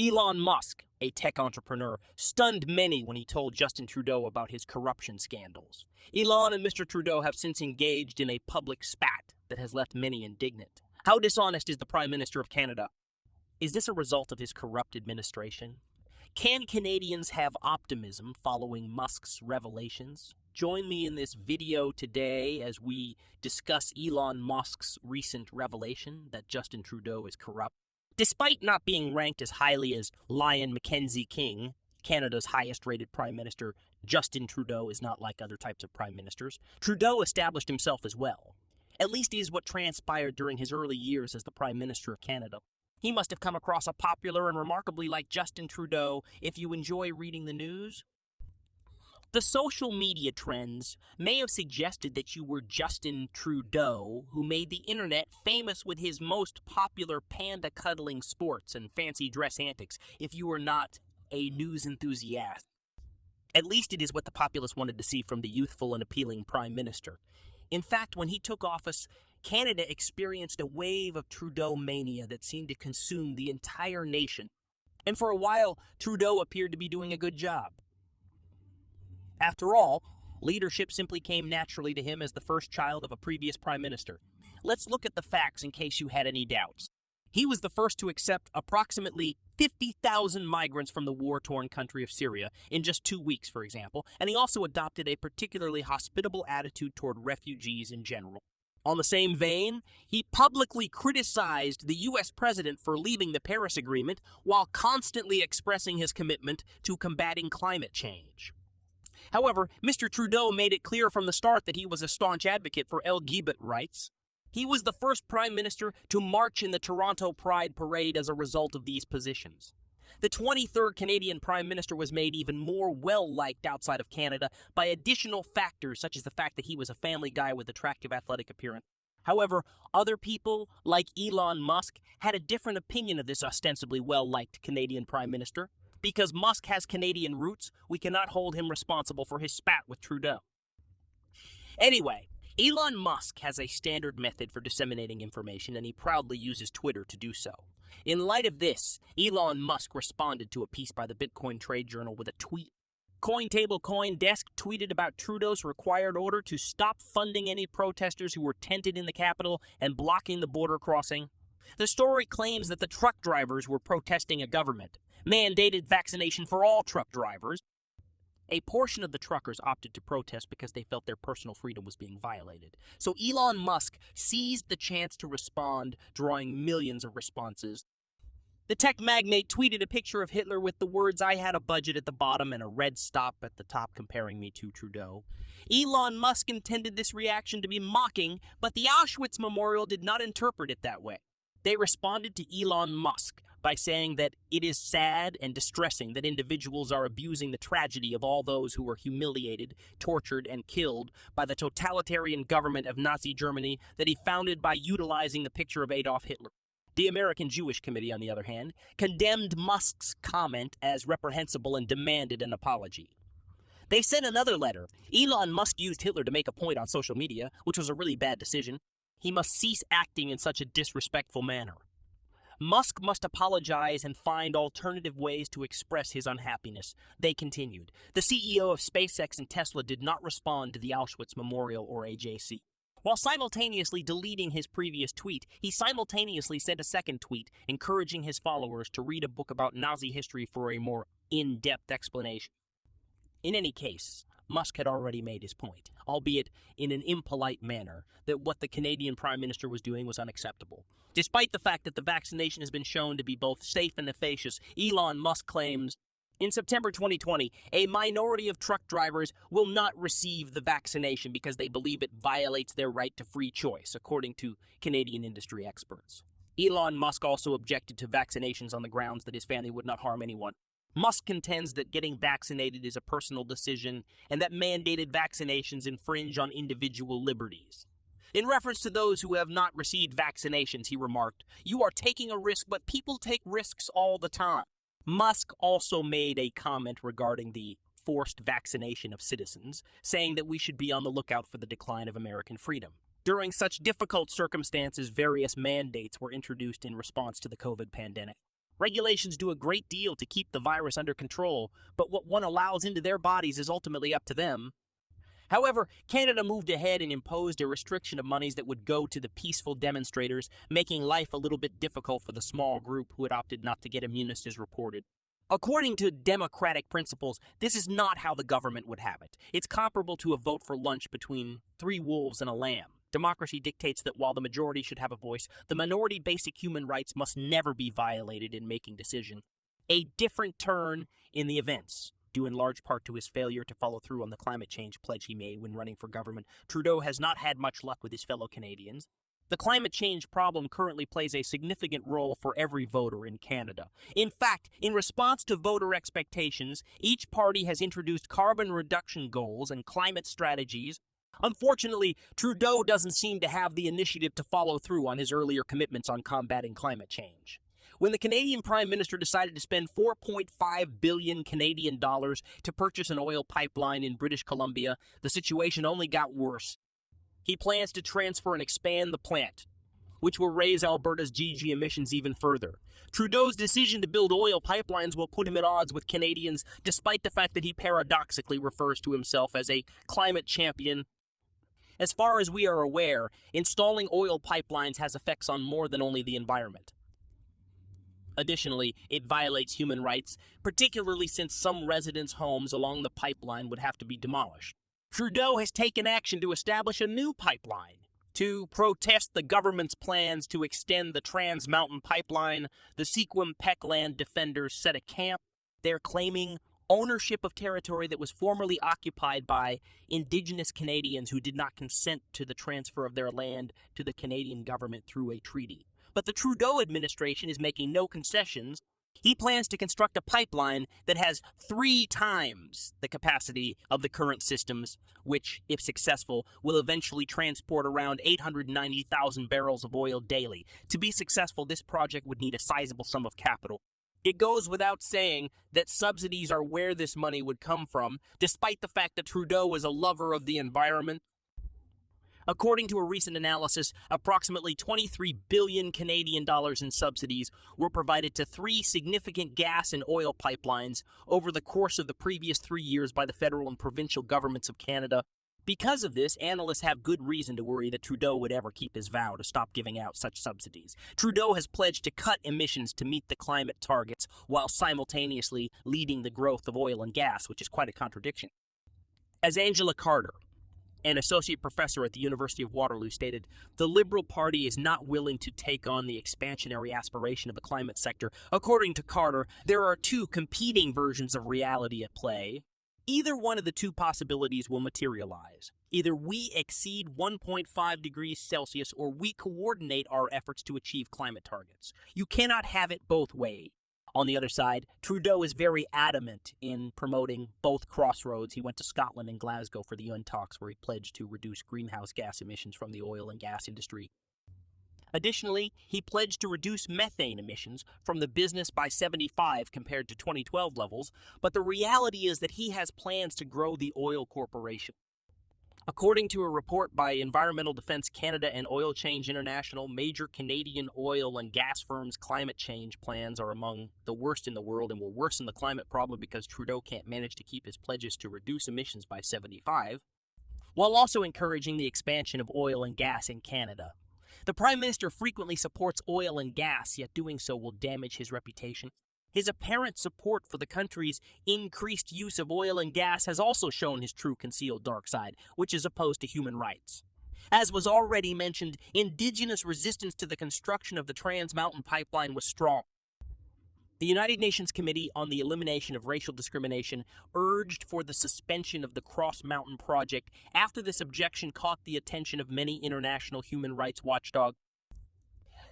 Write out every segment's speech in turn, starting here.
Elon Musk, a tech entrepreneur, stunned many when he told Justin Trudeau about his corruption scandals. Elon and Mr. Trudeau have since engaged in a public spat that has left many indignant. How dishonest is the Prime Minister of Canada? Is this a result of his corrupt administration? Can Canadians have optimism following Musk's revelations? Join me in this video today as we discuss Elon Musk's recent revelation that Justin Trudeau is corrupt. Despite not being ranked as highly as Lion Mackenzie King, Canada's highest-rated Prime Minister, Justin Trudeau is not like other types of Prime Ministers. Trudeau established himself as well. At least is what transpired during his early years as the Prime Minister of Canada. He must have come across a popular and remarkably like Justin Trudeau if you enjoy reading the news. The social media trends may have suggested that you were Justin Trudeau, who made the internet famous with his most popular panda-cuddling sports and fancy dress antics, if you were not a news enthusiast. At least it is what the populace wanted to see from the youthful and appealing Prime Minister. In fact, when he took office, Canada experienced a wave of Trudeau mania that seemed to consume the entire nation. And for a while, Trudeau appeared to be doing a good job. After all, leadership simply came naturally to him as the first child of a previous prime minister. Let's look at the facts in case you had any doubts. He was the first to accept approximately 50,000 migrants from the war-torn country of Syria in just 2 weeks, for example, and he also adopted a particularly hospitable attitude toward refugees in general. On the same vein, he publicly criticized the U.S. president for leaving the Paris Agreement while constantly expressing his commitment to combating climate change. However, Mr. Trudeau made it clear from the start that he was a staunch advocate for LGBT rights. He was the first prime minister to march in the Toronto Pride Parade as a result of these positions. The 23rd Canadian prime minister was made even more well-liked outside of Canada by additional factors such as the fact that he was a family guy with attractive athletic appearance. However, other people, like Elon Musk, had a different opinion of this ostensibly well-liked Canadian prime minister. Because Musk has Canadian roots, we cannot hold him responsible for his spat with Trudeau. Anyway, Elon Musk has a standard method for disseminating information, and he proudly uses Twitter to do so. In light of this, Elon Musk responded to a piece by the Bitcoin Trade Journal with a tweet. Cointable CoinDesk tweeted about Trudeau's required order to stop funding any protesters who were tented in the capital and blocking the border crossing. The story claims that the truck drivers were protesting a government-mandated vaccination for all truck drivers. A portion of the truckers opted to protest because they felt their personal freedom was being violated. So Elon Musk seized the chance to respond, drawing millions of responses. The tech magnate tweeted a picture of Hitler with the words, "I had a budget" at the bottom and a red stop at the top comparing me to Trudeau. Elon Musk intended this reaction to be mocking, but the Auschwitz Memorial did not interpret it that way. They responded to Elon Musk by saying that it is sad and distressing that individuals are abusing the tragedy of all those who were humiliated, tortured, and killed by the totalitarian government of Nazi Germany that he founded by utilizing the picture of Adolf Hitler. The American Jewish Committee, on the other hand, condemned Musk's comment as reprehensible and demanded an apology. They sent another letter. Elon Musk used Hitler to make a point on social media, which was a really bad decision. He must cease acting in such a disrespectful manner. Musk must apologize and find alternative ways to express his unhappiness. They continued. The CEO of SpaceX and Tesla did not respond to the Auschwitz Memorial or AJC. While simultaneously deleting his previous tweet, he simultaneously sent a second tweet encouraging his followers to read a book about Nazi history for a more in-depth explanation. In any case, Musk had already made his point, albeit in an impolite manner, that what the Canadian Prime Minister was doing was unacceptable. Despite the fact that the vaccination has been shown to be both safe and efficacious, Elon Musk claims, in September 2020, a minority of truck drivers will not receive the vaccination because they believe it violates their right to free choice, according to Canadian industry experts. Elon Musk also objected to vaccinations on the grounds that his family would not harm anyone. Musk contends that getting vaccinated is a personal decision and that mandated vaccinations infringe on individual liberties. In reference to those who have not received vaccinations, he remarked, "You are taking a risk, but people take risks all the time." Musk also made a comment regarding the forced vaccination of citizens, saying that we should be on the lookout for the decline of American freedom. During such difficult circumstances, various mandates were introduced in response to the COVID pandemic. Regulations do a great deal to keep the virus under control, but what one allows into their bodies is ultimately up to them. However, Canada moved ahead and imposed a restriction of monies that would go to the peaceful demonstrators, making life a little bit difficult for the small group who had opted not to get immunized as reported. According to democratic principles, this is not how the government would have it. It's comparable to a vote for lunch between three wolves and a lamb. Democracy dictates that while the majority should have a voice, the minority basic human rights must never be violated in making decisions. A different turn in the events, due in large part to his failure to follow through on the climate change pledge he made when running for government, Trudeau has not had much luck with his fellow Canadians. The climate change problem currently plays a significant role for every voter in Canada. In fact, in response to voter expectations, each party has introduced carbon reduction goals and climate strategies. Unfortunately, Trudeau doesn't seem to have the initiative to follow through on his earlier commitments on combating climate change. When the Canadian Prime Minister decided to spend 4.5 billion Canadian dollars to purchase an oil pipeline in British Columbia, the situation only got worse. He plans to transfer and expand the plant, which will raise Alberta's GHG emissions even further. Trudeau's decision to build oil pipelines will put him at odds with Canadians, despite the fact that he paradoxically refers to himself as a climate champion. As far as we are aware, installing oil pipelines has effects on more than only the environment. Additionally, it violates human rights, particularly since some residents' homes along the pipeline would have to be demolished. Trudeau has taken action to establish a new pipeline. To protest the government's plans to extend the Trans Mountain Pipeline, the Secwepemc land defenders set a camp. They're claiming ownership of territory that was formerly occupied by Indigenous Canadians who did not consent to the transfer of their land to the Canadian government through a treaty. But the Trudeau administration is making no concessions. He plans to construct a pipeline that has 3 times the capacity of the current systems, which, if successful, will eventually transport around 890,000 barrels of oil daily. To be successful, this project would need a sizable sum of capital. It goes without saying that subsidies are where this money would come from, despite the fact that Trudeau is a lover of the environment. According to a recent analysis, approximately 23 billion Canadian dollars in subsidies were provided to 3 significant gas and oil pipelines over the course of the previous 3 years by the federal and provincial governments of Canada. Because of this, analysts have good reason to worry that Trudeau would ever keep his vow to stop giving out such subsidies. Trudeau has pledged to cut emissions to meet the climate targets while simultaneously leading the growth of oil and gas, which is quite a contradiction. As Angela Carter, an associate professor at the University of Waterloo, stated, the Liberal Party is not willing to take on the expansionary aspiration of the climate sector. According to Carter, there are 2 competing versions of reality at play. Either one of the 2 possibilities will materialize. Either we exceed 1.5 degrees Celsius or we coordinate our efforts to achieve climate targets. You cannot have it both ways. On the other side, Trudeau is very adamant in promoting both crossroads. He went to Scotland and Glasgow for the UN talks where he pledged to reduce greenhouse gas emissions from the oil and gas industry. Additionally, he pledged to reduce methane emissions from the business by 75 compared to 2012 levels, but the reality is that he has plans to grow the oil corporation. According to a report by Environmental Defense Canada and Oil Change International, major Canadian oil and gas firms' climate change plans are among the worst in the world and will worsen the climate problem because Trudeau can't manage to keep his pledges to reduce emissions by 75, while also encouraging the expansion of oil and gas in Canada. The Prime Minister frequently supports oil and gas, yet doing so will damage his reputation. His apparent support for the country's increased use of oil and gas has also shown his true concealed dark side, which is opposed to human rights. As was already mentioned, Indigenous resistance to the construction of the Trans Mountain Pipeline was strong. The United Nations Committee on the Elimination of Racial Discrimination urged for the suspension of the Cross Mountain Project after this objection caught the attention of many international human rights watchdogs.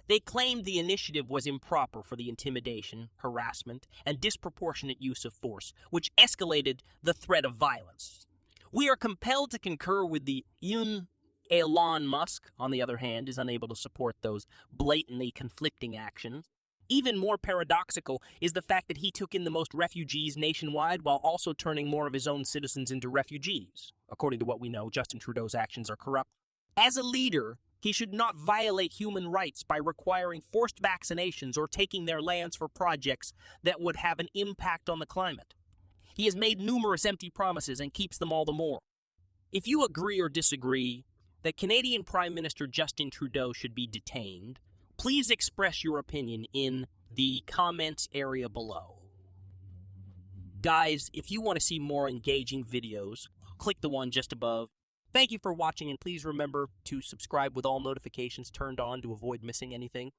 They claimed the initiative was improper for the intimidation, harassment, and disproportionate use of force, which escalated the threat of violence. We are compelled to concur with the Elon Musk, on the other hand, is unable to support those blatantly conflicting actions. Even more paradoxical is the fact that he took in the most refugees nationwide while also turning more of his own citizens into refugees. According to what we know, Justin Trudeau's actions are corrupt. As a leader, He should not violate human rights by requiring forced vaccinations or taking their lands for projects that would have an impact on the climate. He has made numerous empty promises and keeps them all the more. If you agree or disagree that Canadian Prime Minister Justin Trudeau should be detained, please express your opinion in the comments area below. Guys, if you want to see more engaging videos, click the one just above. Thank you for watching, and please remember to subscribe with all notifications turned on to avoid missing anything.